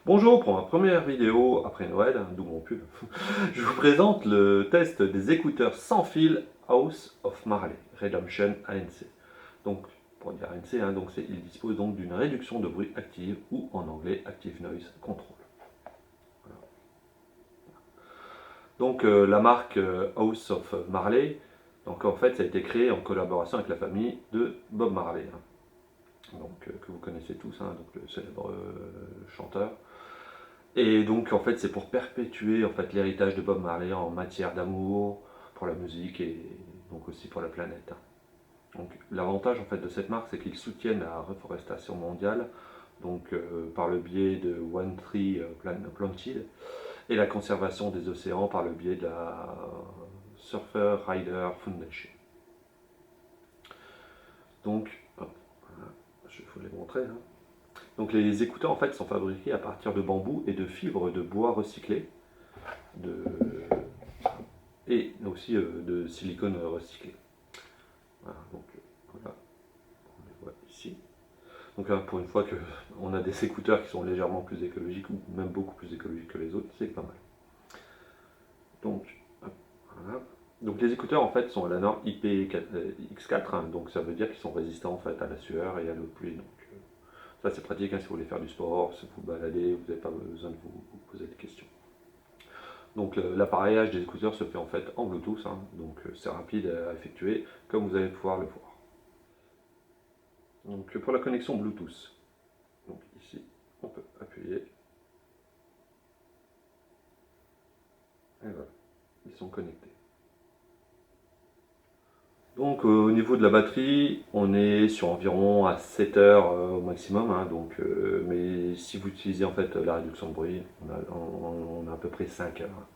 Bonjour, pour ma première vidéo après Noël, d'où mon pull, je vous présente le test des écouteurs sans fil House of Marley Redemption ANC. Donc, pour dire ANC, donc il dispose donc d'une réduction de bruit active ou en anglais Active Noise Control. Voilà. Donc la marque House of Marley, donc en fait ça a été créé en collaboration avec la famille de Bob Marley, donc que vous connaissez tous, donc le célèbre chanteur. Et donc en fait c'est pour perpétuer en fait l'héritage de Bob Marley en matière d'amour pour la musique et donc aussi pour la planète. Donc l'avantage en fait de cette marque c'est qu'ils soutiennent la reforestation mondiale donc par le biais de One Tree Planted et la conservation des océans par le biais de la Surfer Rider Foundation. Donc hop, voilà, je vais vous les montrer. Donc les écouteurs en fait sont fabriqués à partir de bambou et de fibres de bois recyclés de, et aussi de silicone recyclé. Voilà, donc voilà, on les voit ici. Donc là, pour une fois qu'on a des écouteurs qui sont légèrement plus écologiques ou même beaucoup plus écologiques que les autres, c'est pas mal. Donc, voilà. Donc les écouteurs en fait sont à la norme IPX4, donc ça veut dire qu'ils sont résistants en fait à la sueur et à l'eau de pluie. Donc ça c'est pratique si vous voulez faire du sport, si vous baladez, vous n'avez pas besoin de vous poser de questions. Donc l'appareillage des écouteurs se fait en fait en Bluetooth, donc c'est rapide à effectuer, comme vous allez pouvoir le voir. Donc pour la connexion Bluetooth, donc ici on peut appuyer, et voilà, ils sont connectés. Donc au niveau de la batterie, on est sur environ à 7 heures au maximum, mais si vous utilisez en fait la réduction de bruit, on a à peu près 5 heures.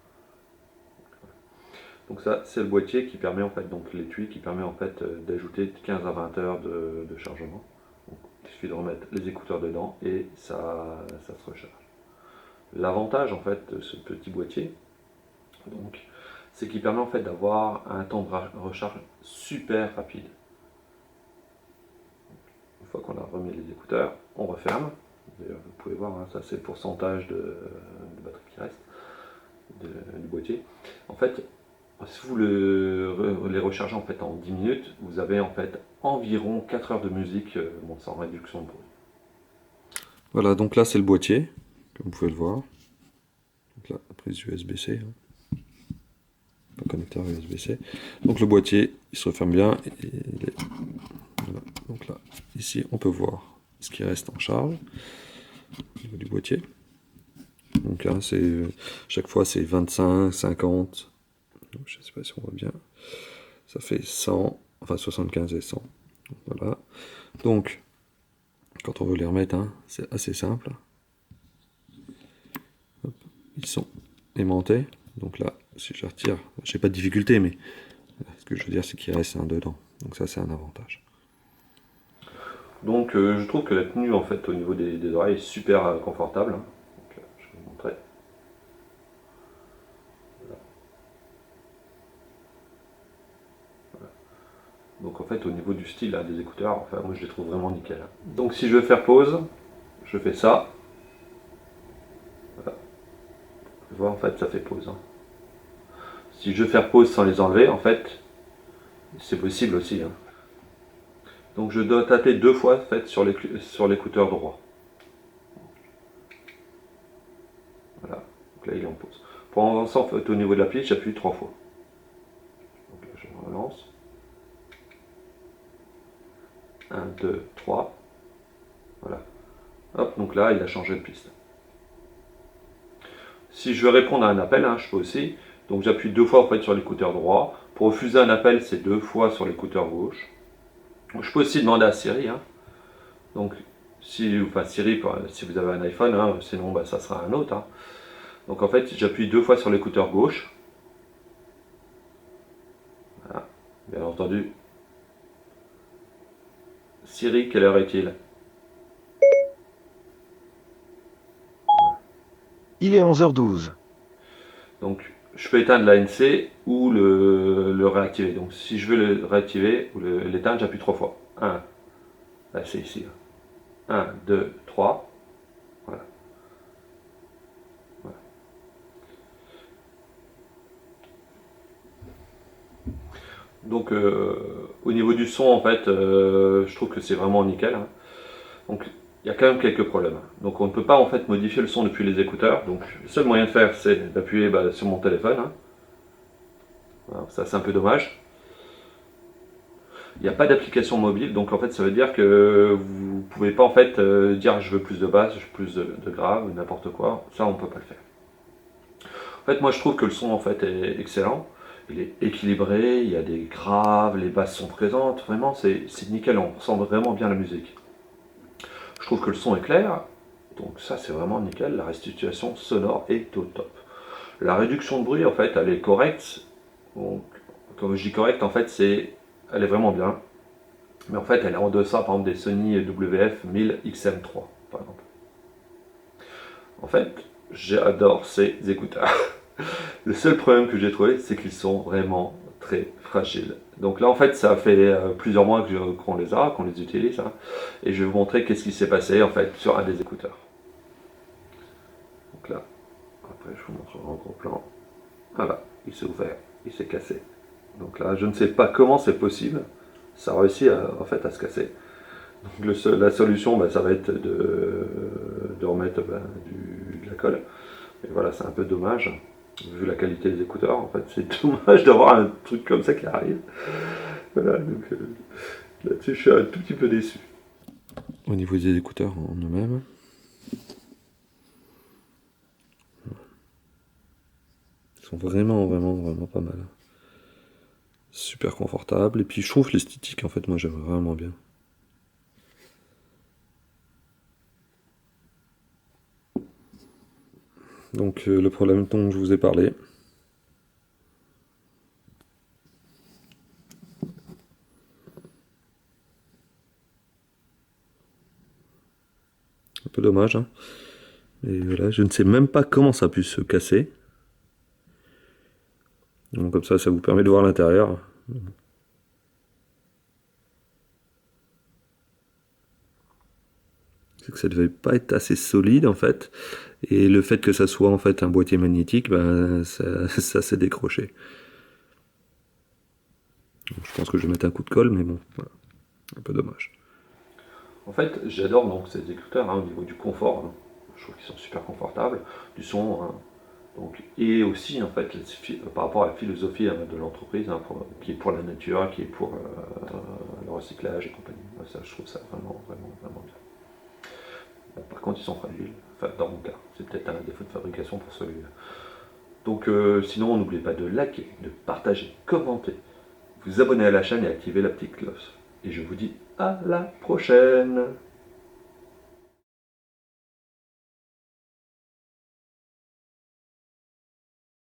Donc ça, c'est le boîtier qui permet en fait, donc l'étui qui permet en fait d'ajouter 15 à 20 heures de chargement. Donc, il suffit de remettre les écouteurs dedans et ça se recharge. L'avantage en fait de ce petit boîtier, donc, c'est qu'il permet en fait d'avoir un temps de recharge super rapide. Une fois qu'on a remis les écouteurs, on referme. D'ailleurs, vous pouvez voir, ça c'est le pourcentage de batterie qui reste du boîtier. En fait, si vous les rechargez en fait en 10 minutes, vous avez en fait environ 4 heures de musique sans réduction de bruit. Voilà, donc là c'est le boîtier, comme vous pouvez le voir. Donc là, prise USB-C, pas connecteur USB-C. Donc le boîtier, il se referme bien. Voilà. Donc là, ici, on peut voir ce qui reste en charge au niveau du boîtier. Donc là, chaque fois c'est 25, 50. Donc, je ne sais pas si on voit bien. Ça fait 100, enfin 75 et 100. Voilà. Donc, quand on veut les remettre, c'est assez simple. Hop, ils sont aimantés. Donc là, si je les retire, j'ai pas de difficulté, mais ce que je veux dire, c'est qu'il reste un dedans. Donc ça, c'est un avantage. Donc je trouve que la tenue en fait au niveau des oreilles est super confortable. Donc, je vais vous montrer. Voilà. Donc en fait au niveau du style des écouteurs, enfin moi je les trouve vraiment nickel. Donc si je veux faire pause, je fais ça. Voilà. Vous voyez en fait ça fait pause. Si je veux faire pause sans les enlever, en fait, c'est possible aussi. Donc je dois taper 2 fois en fait, sur l'écouteur droit. Voilà. Donc là il est en pause. Pour avancer en fait, au niveau de l'appli, j'appuie 3 fois. Donc là je relance. 1, 2, 3. Voilà. Hop, donc là il a changé de piste. Si je veux répondre à un appel, je peux aussi. Donc j'appuie 2 fois en fait sur l'écouteur droit. Pour refuser un appel, c'est 2 fois sur l'écouteur gauche. Donc, je peux aussi demander à Siri. Donc Siri, si vous avez un iPhone, sinon ça sera un autre. Donc en fait, j'appuie 2 fois sur l'écouteur gauche. Voilà. Bien entendu. Siri, quelle heure est-il? Il est 11h12. Donc je peux éteindre l'ANC ou le réactiver. Donc si je veux le réactiver ou l'éteindre, j'appuie 3 fois. 1, là c'est ici. 1, 2, 3. Voilà. Donc au niveau du son, en fait, je trouve que c'est vraiment nickel, hein. Donc il y a quand même quelques problèmes. Donc on ne peut pas en fait modifier le son depuis les écouteurs. Donc le seul moyen de faire, c'est d'appuyer sur mon téléphone, hein. Voilà, ça c'est un peu dommage. Il n'y a pas d'application mobile, donc en fait ça veut dire que vous ne pouvez pas en fait dire je veux plus de basse, je veux plus de grave, ou n'importe quoi. Ça on ne peut pas le faire. En fait moi je trouve que le son en fait est excellent. Il est équilibré, il y a des graves, les basses sont présentes, vraiment c'est nickel, on ressent vraiment bien la musique. Je trouve que le son est clair, donc ça c'est vraiment nickel, la restitution sonore est au top. La réduction de bruit en fait elle est correcte, donc comme je dis correcte en fait elle est vraiment bien, mais en fait elle est en deçà par exemple des Sony WF 1000 XM3 par exemple. En fait j'adore ces écouteurs. Le seul problème que j'ai trouvé c'est qu'ils sont vraiment très fragiles. Donc là en fait ça fait plusieurs mois qu'on les a, qu'on les utilise, hein, et je vais vous montrer qu'est-ce qui s'est passé en fait sur un des écouteurs. Donc là, après je vous montre en gros plan. Voilà, il s'est ouvert, il s'est cassé. Donc là, je ne sais pas comment c'est possible. Ça a réussi en fait à se casser. Donc la solution, ça va être de remettre de la colle. Et voilà, c'est un peu dommage, vu la qualité des écouteurs. En fait, c'est dommage d'avoir un truc comme ça qui arrive. Voilà, donc là-dessus, je suis un tout petit peu déçu. Au niveau des écouteurs en eux-mêmes, ils sont vraiment, vraiment, vraiment pas mal. Super confortable. Et puis je trouve l'esthétique, en fait, moi j'aime vraiment bien. Donc le problème dont je vous ai parlé. Un peu dommage, hein. Et voilà, je ne sais même pas comment ça a pu se casser. Donc comme ça vous permet de voir l'intérieur. C'est que ça devait pas être assez solide en fait. Et le fait que ça soit en fait un boîtier magnétique, ça s'est décroché. Donc, je pense que je vais mettre un coup de colle, mais bon, voilà, un peu dommage. En fait, j'adore donc ces écouteurs, hein, au niveau du confort, hein. Je trouve qu'ils sont super confortables, du son, hein. Donc, et aussi en fait par rapport à la philosophie de l'entreprise, hein, qui est pour la nature, qui est pour le recyclage et compagnie. Ça, je trouve ça vraiment, vraiment, vraiment bien. Bon, par contre, ils sont fragiles, enfin dans mon cas, c'est peut-être un défaut de fabrication pour celui-là. Donc sinon, n'oubliez pas de liker, de partager, commenter, vous abonner à la chaîne et activer la petite cloche. Et je vous dis à la prochaine!